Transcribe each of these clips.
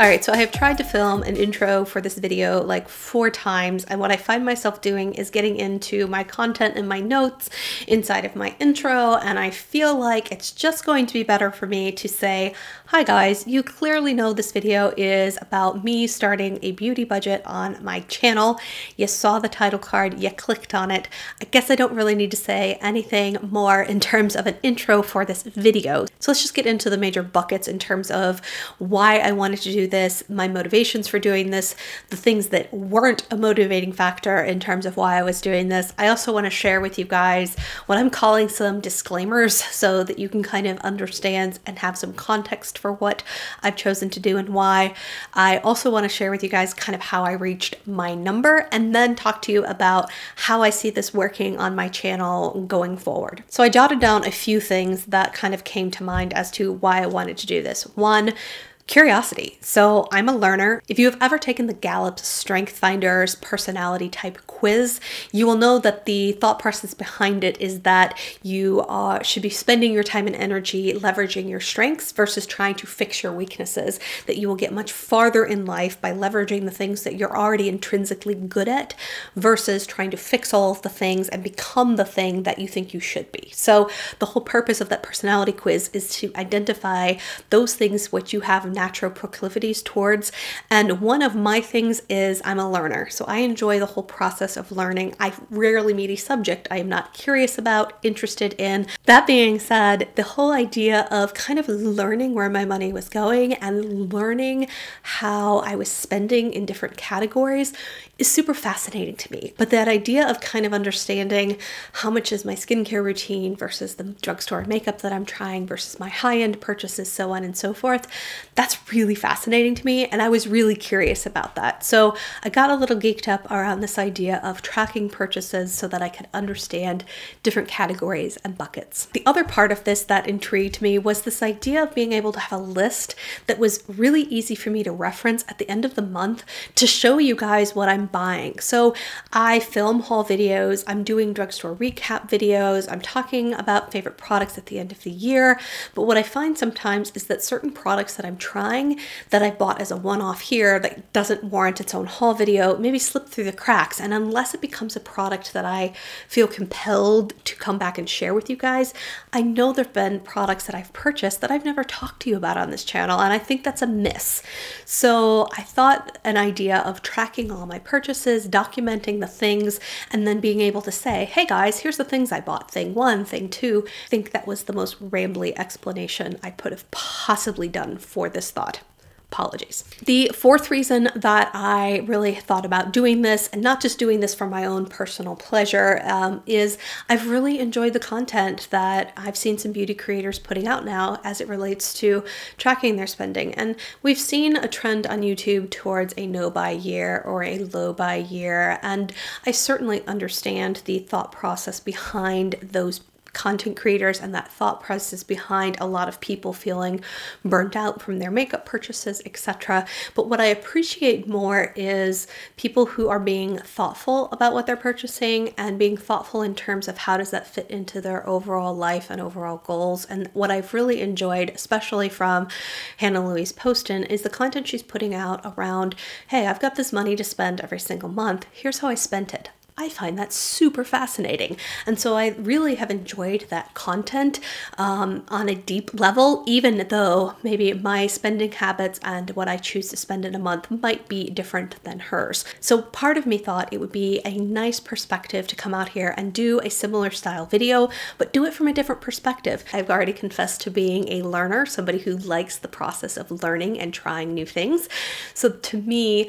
Alright, so I have tried to film an intro for this video like 4 times, and what I find myself doing is getting into my content and my notes inside of my intro, and I feel like it's just going to be better for me to say, hi guys, you clearly know this video is about me starting a beauty budget on my channel. You saw the title card, you clicked on it. I guess I don't really need to say anything more in terms of an intro for this video. So let's just get into the major buckets in terms of why I wanted to do this, my motivations for doing this, the things that weren't a motivating factor in terms of why I was doing this. I also want to share with you guys what I'm calling some disclaimers so that you can kind of understand and have some context for what I've chosen to do and why. I also want to share with you guys kind of how I reached my number and then talk to you about how I see this working on my channel going forward. So I jotted down a few things that kind of came to mind as to why I wanted to do this. One, curiosity. So I'm a learner. If you have ever taken the Gallup's Strength Finders personality type quiz, you will know that the thought process behind it is that you should be spending your time and energy leveraging your strengths versus trying to fix your weaknesses, that you will get much farther in life by leveraging the things that you're already intrinsically good at versus trying to fix all of the things and become the thing that you think you should be. So the whole purpose of that personality quiz is to identify those things which you have natural proclivities towards, and one of my things is I'm a learner. So I enjoy the whole process of learning. I rarely meet a subject I am not curious about, interested in. That being said, the whole idea of kind of learning where my money was going and learning how I was spending in different categories is super fascinating to me. But that idea of kind of understanding how much is my skincare routine versus the drugstore makeup that I'm trying versus my high-end purchases, so on and so forth, that's really fascinating to me, and I was really curious about that. So I got a little geeked up around this idea of tracking purchases so that I could understand different categories and buckets. The other part of this that intrigued me was this idea of being able to have a list that was really easy for me to reference at the end of the month to show you guys what I'm buying. So I film haul videos, I'm doing drugstore recap videos, I'm talking about favorite products at the end of the year, but what I find sometimes is that certain products that I'm trying that I bought as a one-off here that doesn't warrant its own haul video maybe slip through the cracks, and unless it becomes a product that I feel compelled to come back and share with you guys, I know there have been products that I've purchased that I've never talked to you about on this channel, and I think that's a miss. So I thought an idea of tracking all my purchases, documenting the things, and then being able to say, hey guys, here's the things I bought, thing 1, thing 2. I think that was the most rambly explanation I could have possibly done for this thought. Apologies. The fourth reason that I really thought about doing this, and not just doing this for my own personal pleasure, is I've really enjoyed the content that I've seen some beauty creators putting out now as it relates to tracking their spending. And we've seen a trend on YouTube towards a no-buy year or a low-buy year, and I certainly understand the thought process behind those content creators and that thought process behind a lot of people feeling burnt out from their makeup purchases, etc. But what I appreciate more is people who are being thoughtful about what they're purchasing and being thoughtful in terms of how does that fit into their overall life and overall goals. And what I've really enjoyed, especially from Hannah Louise Poston, is the content she's putting out around, hey, I've got this money to spend every single month. Here's how I spent it. I find that super fascinating. And so I really have enjoyed that content on a deep level, even though maybe my spending habits and what I choose to spend in a month might be different than hers. So part of me thought it would be a nice perspective to come out here and do a similar style video, but do it from a different perspective. I've already confessed to being a learner, somebody who likes the process of learning and trying new things. So to me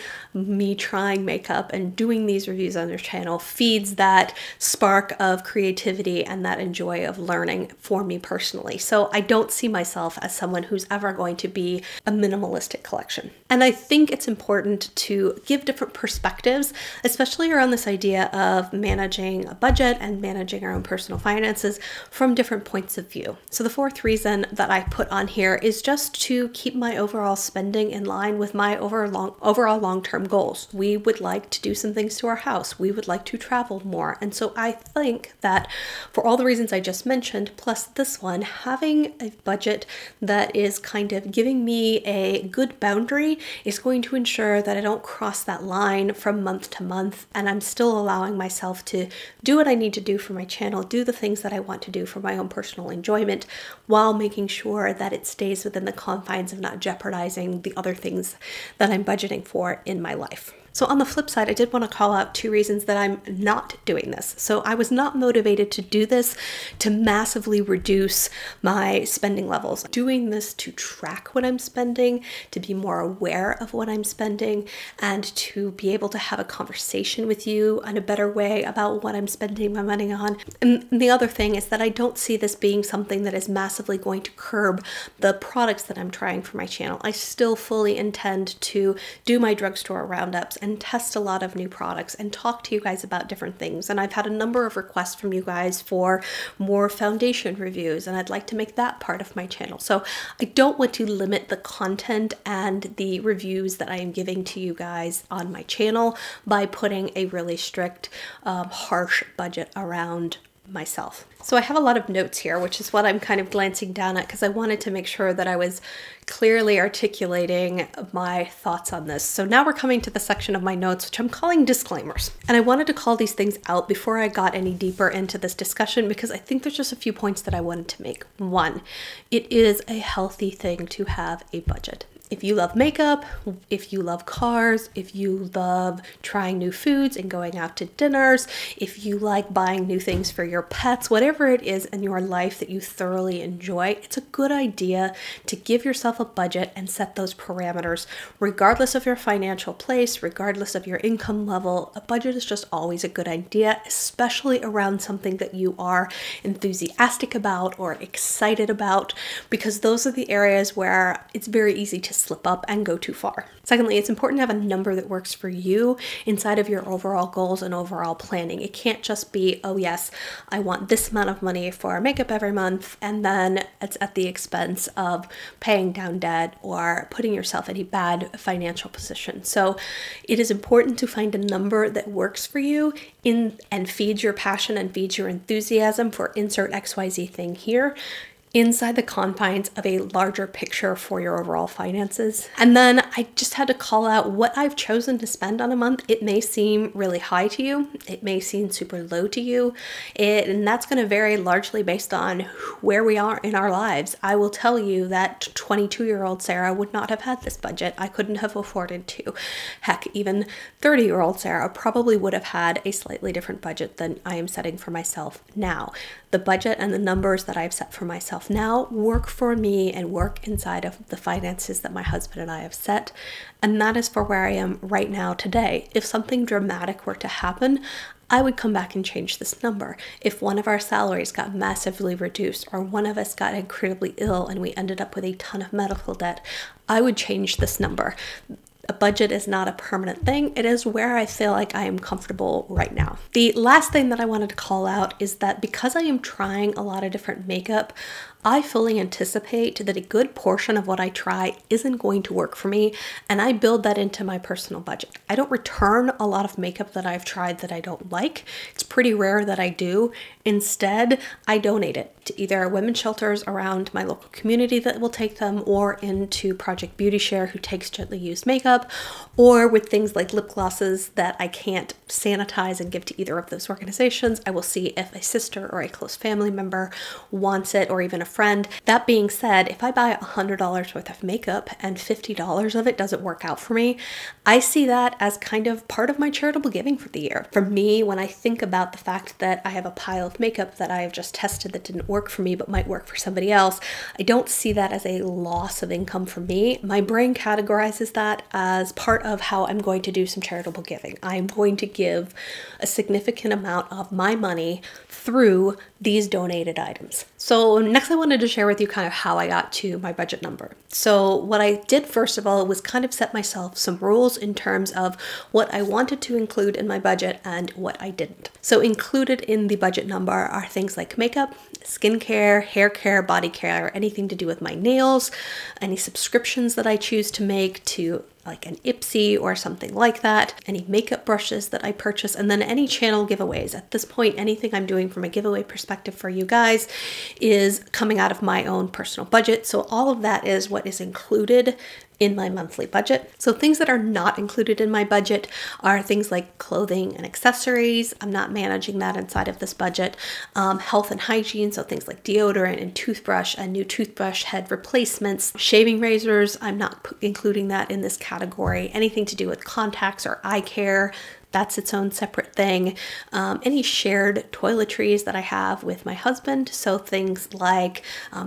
trying makeup and doing these reviews on their channel feeds that spark of creativity and that joy of learning for me personally. So I don't see myself as someone who's ever going to be a minimalistic collection. And I think it's important to give different perspectives, especially around this idea of managing a budget and managing our own personal finances from different points of view. So the fourth reason that I put on here is just to keep my overall spending in line with my overall long-term goals. We would like to do some things to our house. We would like to to travel more. And so I think that for all the reasons I just mentioned, plus this one, having a budget that is kind of giving me a good boundary is going to ensure that I don't cross that line from month to month, and I'm still allowing myself to do what I need to do for my channel, do the things that I want to do for my own personal enjoyment, while making sure that it stays within the confines of not jeopardizing the other things that I'm budgeting for in my life. So on the flip side, I did want to call out 2 reasons that I'm not doing this. So I was not motivated to do this to massively reduce my spending levels. Doing this to track what I'm spending, to be more aware of what I'm spending, and to be able to have a conversation with you in a better way about what I'm spending my money on. And the other thing is that I don't see this being something that is massively going to curb the products that I'm trying for my channel. I still fully intend to do my drugstore roundups and test a lot of new products and talk to you guys about different things. And I've had a number of requests from you guys for more foundation reviews, and I'd like to make that part of my channel. So I don't want to limit the content and the reviews that I am giving to you guys on my channel by putting a really strict, harsh budget around myself. So I have a lot of notes here, which is what I'm kind of glancing down at because I wanted to make sure that I was clearly articulating my thoughts on this. So now we're coming to the section of my notes, which I'm calling disclaimers. And I wanted to call these things out before I got any deeper into this discussion because I think there's just a few points that I wanted to make. 1, it is a healthy thing to have a budget. If you love makeup, if you love cars, if you love trying new foods and going out to dinners, if you like buying new things for your pets, whatever it is in your life that you thoroughly enjoy, it's a good idea to give yourself a budget and set those parameters. Regardless of your financial place, regardless of your income level, a budget is just always a good idea, especially around something that you are enthusiastic about or excited about, because those are the areas where it's very easy to slip up and go too far. Secondly, it's important to have a number that works for you inside of your overall goals and overall planning. It can't just be, oh yes, I want this amount of money for makeup every month, and then it's at the expense of paying down debt or putting yourself in a bad financial position. So it is important to find a number that works for you and feeds your passion and feeds your enthusiasm for insert XYZ thing here, inside the confines of a larger picture for your overall finances. And then I just had to call out what I've chosen to spend on a month. It may seem really high to you. It may seem super low to you. And that's going to vary largely based on where we are in our lives. I will tell you that 22-year-old Sarah would not have had this budget. I couldn't have afforded to. Heck, even 30-year-old Sarah probably would have had a slightly different budget than I am setting for myself now. The budget and the numbers that I've set for myself now work for me and work inside of the finances that my husband and I have set. And that is for where I am right now today. If something dramatic were to happen, I would come back and change this number. If one of our salaries got massively reduced or one of us got incredibly ill and we ended up with a ton of medical debt, I would change this number. A budget is not a permanent thing. It is where I feel like I am comfortable right now. The last thing that I wanted to call out is that because I am trying a lot of different makeup, I fully anticipate that a good portion of what I try isn't going to work for me, and I build that into my personal budget. I don't return a lot of makeup that I've tried that I don't like. It's pretty rare that I do. Instead, I donate it to either women's shelters around my local community that will take them, or into Project Beauty Share, who takes gently used makeup, or with things like lip glosses that I can't sanitize and give to either of those organizations. I will see if a sister or a close family member wants it, or even a friend. That being said, if I buy $100 worth of makeup and $50 of it doesn't work out for me, I see that as kind of part of my charitable giving for the year. For me, when I think about the fact that I have a pile of makeup that I have just tested that didn't work for me but might work for somebody else, I don't see that as a loss of income for me. My brain categorizes that as part of how I'm going to do some charitable giving. I'm going to give a significant amount of my money through these donated items. So next I wanted to share with you kind of how I got to my budget number. So what I did first of all was kind of set myself some rules in terms of what I wanted to include in my budget and what I didn't. So included in the budget number are things like makeup, skincare, hair care, body care, anything to do with my nails, any subscriptions that I choose to make to like an Ipsy or something like that, any makeup brushes that I purchase, and then any channel giveaways. At this point, anything I'm doing from a giveaway perspective for you guys is coming out of my own personal budget. So all of that is what is included in my monthly budget. So things that are not included in my budget are things like clothing and accessories. I'm not managing that inside of this budget. Health and hygiene, so things like deodorant and toothbrush and new toothbrush head replacements. Shaving razors, I'm not including that in this category. Anything to do with contacts or eye care, that's its own separate thing. Any shared toiletries that I have with my husband, so things like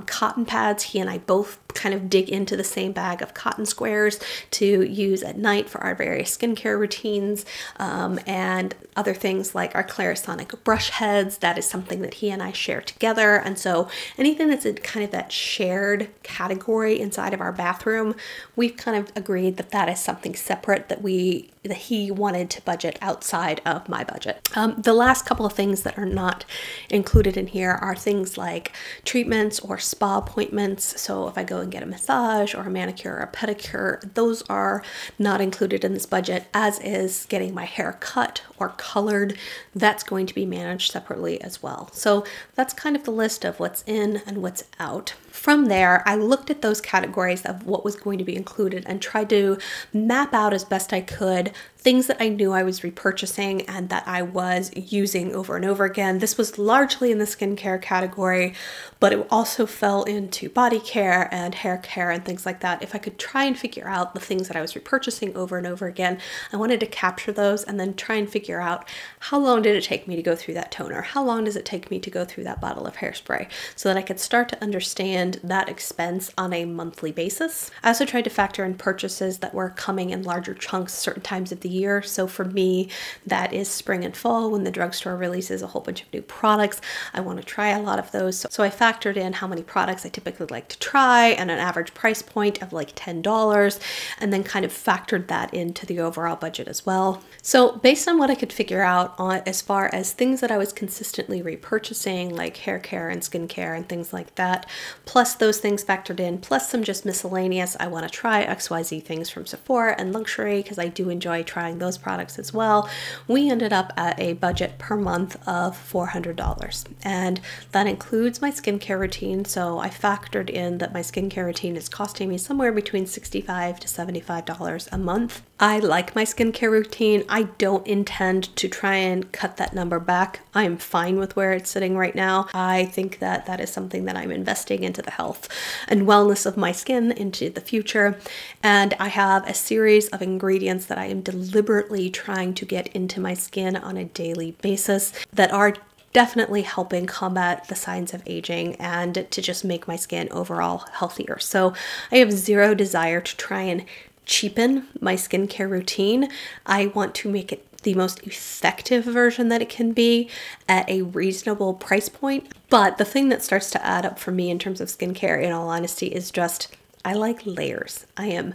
cotton pads. He and I both kind of dig into the same bag of cotton squares to use at night for our various skincare routines, and other things like our Clarisonic brush heads. That is something that he and I share together. And so anything that's in kind of that shared category inside of our bathroom, we've kind of agreed that that is something separate that he wanted to budget outside of my budget. The last couple of things that are not included in here are things like treatments or spa appointments. So if I go and get a massage or a manicure or a pedicure, those are not included in this budget, as is getting my hair cut or colored. That's going to be managed separately as well. So that's kind of the list of what's in and what's out. From there, I looked at those categories of what was going to be included and tried to map out as best I could things that I knew I was repurchasing and that I was using over and over again. This was largely in the skincare category, but it also fell into body care and hair care and things like that. If I could try and figure out the things that I was repurchasing over and over again, I wanted to capture those and then try and figure out how long did it take me to go through that toner? How long does it take me to go through that bottle of hairspray? So that I could start to understand that expense on a monthly basis. I also tried to factor in purchases that were coming in larger chunks certain times of the year. So for me, that is spring and fall when the drugstore releases a whole bunch of new products. I want to try a lot of those. So I factored in how many products I typically like to try and an average price point of like $10, and then kind of factored that into the overall budget as well. So based on what I could figure out on as far as things that I was consistently repurchasing, like hair care and skincare and things like that, plus those things factored in, plus some just miscellaneous, I want to try XYZ things from Sephora and luxury because I do enjoy trying those products as well, we ended up at a budget per month of $400. And that includes my skincare routine. So I factored in that my skincare routine is costing me somewhere between $65 to $75 a month. I like my skincare routine. I don't intend to try and cut that number back. I am fine with where it's sitting right now. I think that that is something that I'm investing into the health and wellness of my skin into the future. And I have a series of ingredients that I am deliberately trying to get into my skin on a daily basis that are definitely helping combat the signs of aging and to just make my skin overall healthier. So I have zero desire to try and cheapen my skincare routine. I want to make it the most effective version that it can be at a reasonable price point. But the thing that starts to add up for me in terms of skincare, in all honesty, is just I like layers. I am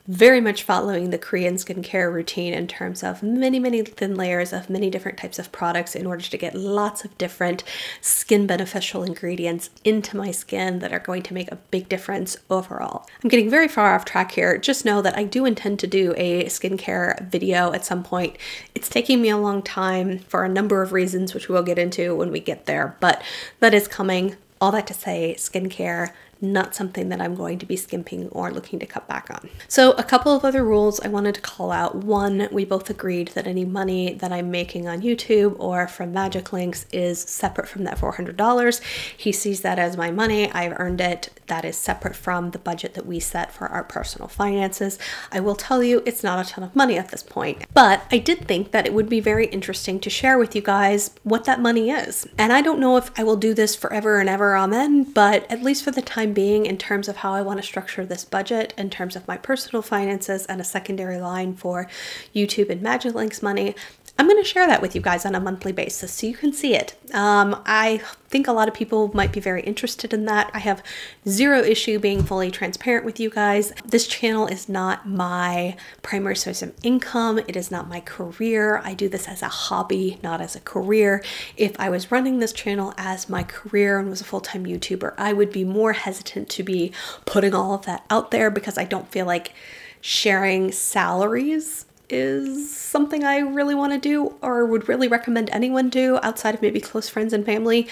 very much following the Korean skincare routine in terms of many thin layers of many different types of products in order to get lots of different skin beneficial ingredients into my skin that are going to make a big difference overall. I'm getting very far off track here. Just know that I do intend to do a skincare video at some point. It's taking me a long time for a number of reasons, which we'll get into when we get there, but that is coming. All that to say, skincare, not something that I'm going to be skimping or looking to cut back on. So a couple of other rules I wanted to call out. One, we both agreed that any money that I'm making on YouTube or from Magic Links is separate from that $400. He sees that as my money. I've earned it. That is separate from the budget that we set for our personal finances. I will tell you it's not a ton of money at this point, but I did think that it would be very interesting to share with you guys what that money is. And I don't know if I will do this forever and ever, amen, but at least for the time being, in terms of how I want to structure this budget, in terms of my personal finances and a secondary line for YouTube and Magic Links money, I'm going to share that with you guys on a monthly basis so you can see it. I think a lot of people might be very interested in that. I have zero issue being fully transparent with you guys. This channel is not my primary source of income. It is not my career. I do this as a hobby, not as a career. If I was running this channel as my career and was a full-time YouTuber, I would be more hesitant to be putting all of that out there because I don't feel like sharing salaries is something I really want to do or would really recommend anyone do outside of maybe close friends and family.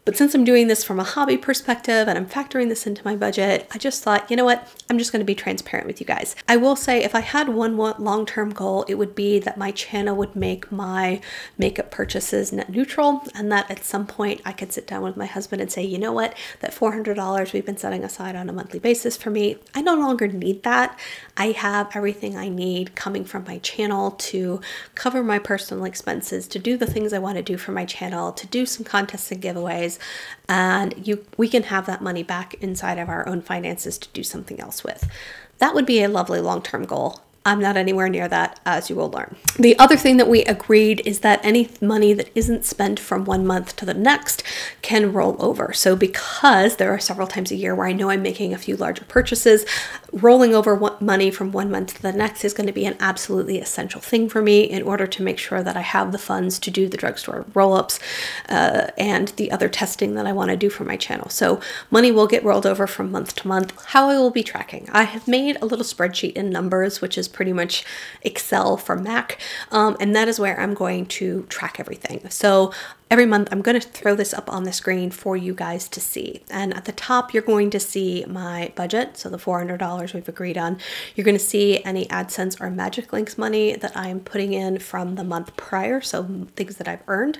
But since I'm doing this from a hobby perspective and I'm factoring this into my budget, I just thought, you know what, I'm just going to be transparent with you guys. I will say if I had one long-term goal, it would be that my channel would make my makeup purchases net neutral, and that at some point I could sit down with my husband and say, you know what, that $400 we've been setting aside on a monthly basis for me, I no longer need that. I have everything I need coming from my channel to cover my personal expenses, to do the things I want to do for my channel, to do some contests and giveaways, and we can have that money back inside of our own finances to do something else with. That would be a lovely long-term goal. I'm not anywhere near that, as you will learn. The other thing that we agreed is that any money that isn't spent from one month to the next can roll over. So because there are several times a year where I know I'm making a few larger purchases, rolling over money from one month to the next is going to be an absolutely essential thing for me in order to make sure that I have the funds to do the drugstore roll-ups and the other testing that I want to do for my channel. So money will get rolled over from month to month. How I will be tracking. I have made a little spreadsheet in Numbers, which is pretty much Excel for Mac, and that is where I'm going to track everything. So every month I'm going to throw this up on the screen for you guys to see. And at the top, you're going to see my budget. So the $400 we've agreed on. You're going to see any AdSense or Magic Links money that I'm putting in from the month prior. So things that I've earned.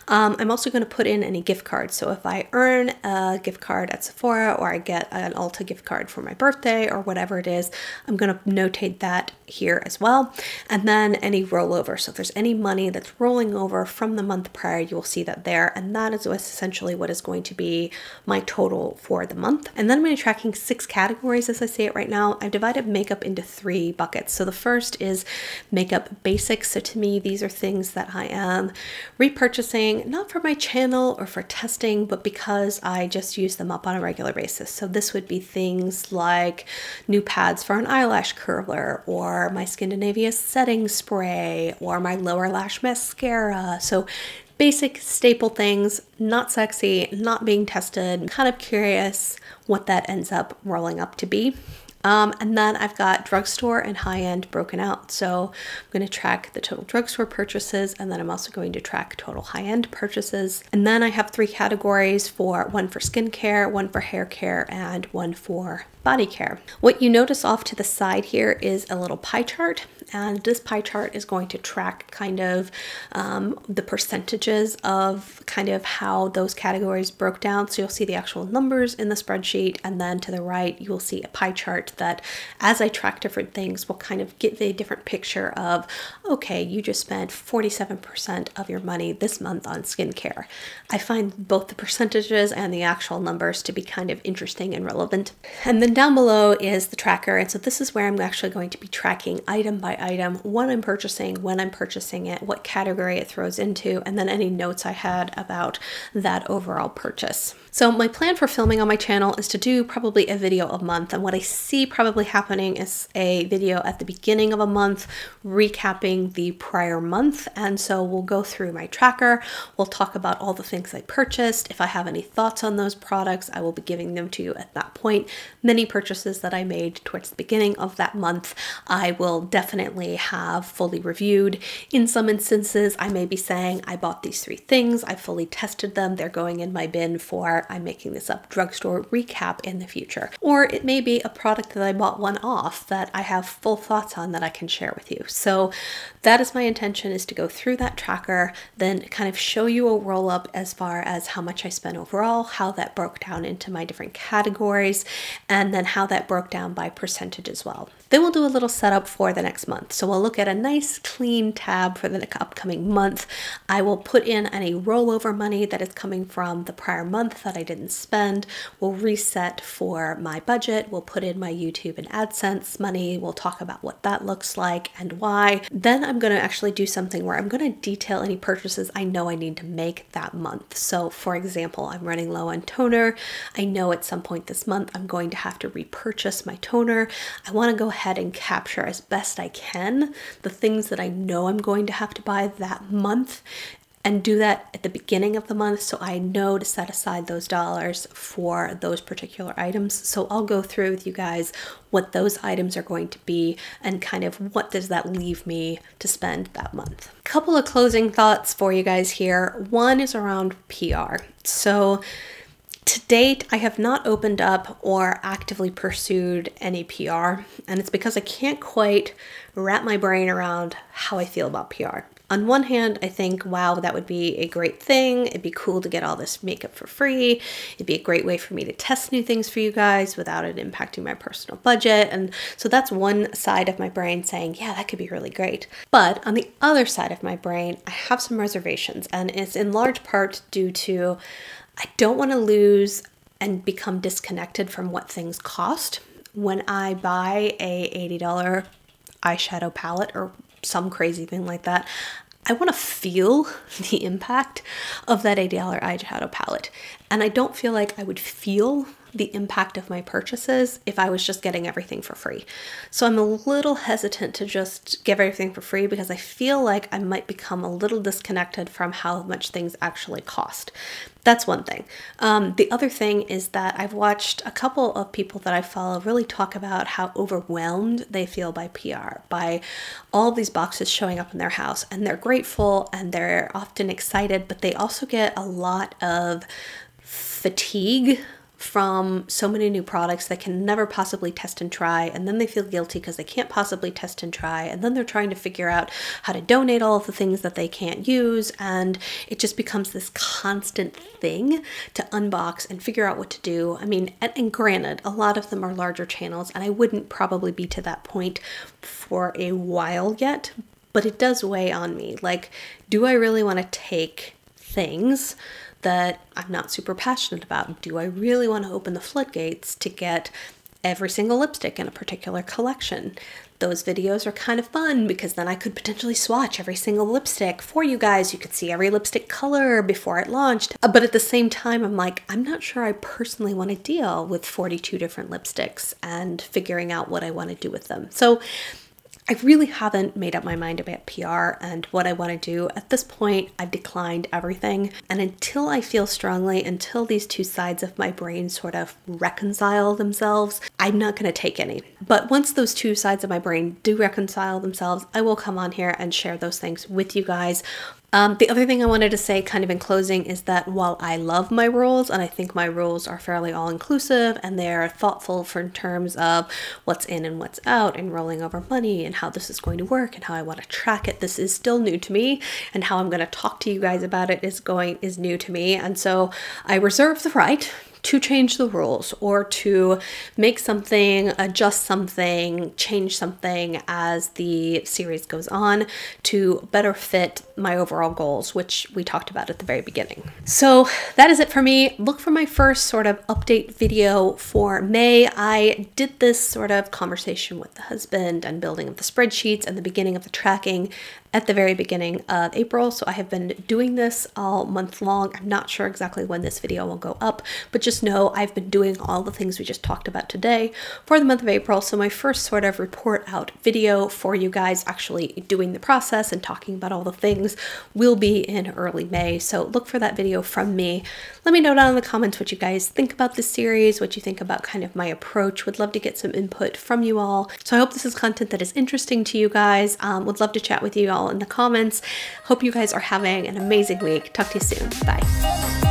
I'm also going to put in any gift cards. So if I earn a gift card at Sephora or I get an Ulta gift card for my birthday or whatever it is, I'm going to notate that here as well. And then any rollover. So if there's any money that's rolling over from the month prior, you will see that there, and that is essentially what is going to be my total for the month. And then I'm going to be tracking 6 categories as I say it right now. I've divided makeup into 3 buckets. So the first is makeup basics. So to me, these are things that I am repurchasing, not for my channel or for testing, but because I just use them up on a regular basis. So this would be things like new pads for an eyelash curler, or my Scandinavia setting spray, or my lower lash mascara. So basic staple things, not sexy, not being tested, kind of curious what that ends up rolling up to be. And then I've got drugstore and high-end broken out. So I'm going to track the total drugstore purchases, and then I'm also going to track total high-end purchases. And then I have 3 categories one for skincare, one for hair care, and one for body care. What you notice off to the side here is a little pie chart, and this pie chart is going to track kind of the percentages of kind of how those categories broke down. So you'll see the actual numbers in the spreadsheet, and then to the right you will see a pie chart that, as I track different things, will kind of get a different picture of, okay, you just spent 47% of your money this month on skincare. I find both the percentages and the actual numbers to be kind of interesting and relevant. And then down below is the tracker, and so this is where I'm actually going to be tracking item by item what I'm purchasing, when I'm purchasing it, what category it throws into, and then any notes I had about that overall purchase. So my plan for filming on my channel is to do probably a video a month, and what I see probably happening is a video at the beginning of a month recapping the prior month. And so we'll go through my tracker, we'll talk about all the things I purchased. If I have any thoughts on those products, I will be giving them to you at that point. Many purchases that I made towards the beginning of that month, I will definitely have fully reviewed. In some instances, I may be saying, I bought these 3 things, I fully tested them, they're going in my bin for, I'm making this up, drugstore recap in the future. Or it may be a product that I bought one off that I have full thoughts on that I can share with you. So that is my intention, is to go through that tracker, then kind of show you a roll up as far as how much I spent overall, how that broke down into my different categories, and then how that broke down by percentage as well. Then we'll do a little setup for the next month. month. So we'll look at a nice clean tab for the upcoming month. I will put in any rollover money that is coming from the prior month that I didn't spend. We'll reset for my budget. We'll put in my YouTube and AdSense money. We'll talk about what that looks like and why. Then I'm going to actually do something where I'm going to detail any purchases I know I need to make that month. So for example, I'm running low on toner. I know at some point this month I'm going to have to repurchase my toner. I want to go ahead and capture as best I can the things that I know I'm going to have to buy that month, and do that at the beginning of the month so I know to set aside those dollars for those particular items. So I'll go through with you guys what those items are going to be and kind of what does that leave me to spend that month. A couple of closing thoughts for you guys here. One is around PR. So to date, I have not opened up or actively pursued any PR, and it's because I can't quite wrap my brain around how I feel about PR. On one hand, I think, wow, that would be a great thing. It'd be cool to get all this makeup for free. It'd be a great way for me to test new things for you guys without it impacting my personal budget. And so that's one side of my brain saying, yeah, that could be really great. But on the other side of my brain, I have some reservations, and it's in large part due to I don't want to lose and become disconnected from what things cost. When I buy a $80 eyeshadow palette or some crazy thing like that, I want to feel the impact of that $80 eyeshadow palette. And I don't feel like I would feel the impact of my purchases if I was just getting everything for free. So I'm a little hesitant to just give everything for free because I feel like I might become a little disconnected from how much things actually cost. That's one thing. The other thing is that I've watched a couple of people that I follow really talk about how overwhelmed they feel by PR, by all these boxes showing up in their house, and they're grateful and they're often excited, but they also get a lot of fatigue from so many new products that can never possibly test and try, and then they feel guilty because they can't possibly test and try, and then they're trying to figure out how to donate all of the things that they can't use, and it just becomes this constant thing to unbox and figure out what to do. I mean, and granted, a lot of them are larger channels, and I wouldn't probably be to that point for a while yet, but it does weigh on me. Like, do I really want to take things that I'm not super passionate about? Do I really want to open the floodgates to get every single lipstick in a particular collection? Those videos are kind of fun because then I could potentially swatch every single lipstick for you guys. You could see every lipstick color before it launched. But at the same time, I'm like, I'm not sure I personally want to deal with 42 different lipsticks and figuring out what I want to do with them. So I really haven't made up my mind about PR and what I want to do. At this point, I've declined everything. And until I feel strongly, until these two sides of my brain sort of reconcile themselves, I'm not going to take any. But once those two sides of my brain do reconcile themselves, I will come on here and share those things with you guys. The other thing I wanted to say kind of in closing is that while I love my rules, and I think my rules are fairly all-inclusive and they're thoughtful in terms of what's in and what's out and rolling over money and how this is going to work and how I want to track it, this is still new to me, and how I'm going to talk to you guys about it is new to me. And so I reserve the right to change the rules or to make something, adjust something, change something as the series goes on to better fit my overall goals, which we talked about at the very beginning. So that is it for me. Look for my first sort of update video for May. I did this sort of conversation with the husband and building of the spreadsheets and the beginning of the tracking at the very beginning of April. So I have been doing this all month long. I'm not sure exactly when this video will go up, but just know I've been doing all the things we just talked about today for the month of April. So my first sort of report out video for you guys actually doing the process and talking about all the things will be in early May. So look for that video from me. Let me know down in the comments what you guys think about this series, what you think about kind of my approach. Would love to get some input from you all. So I hope this is content that is interesting to you guys. Would love to chat with you all in the comments. Hope you guys are having an amazing week. Talk to you soon. Bye.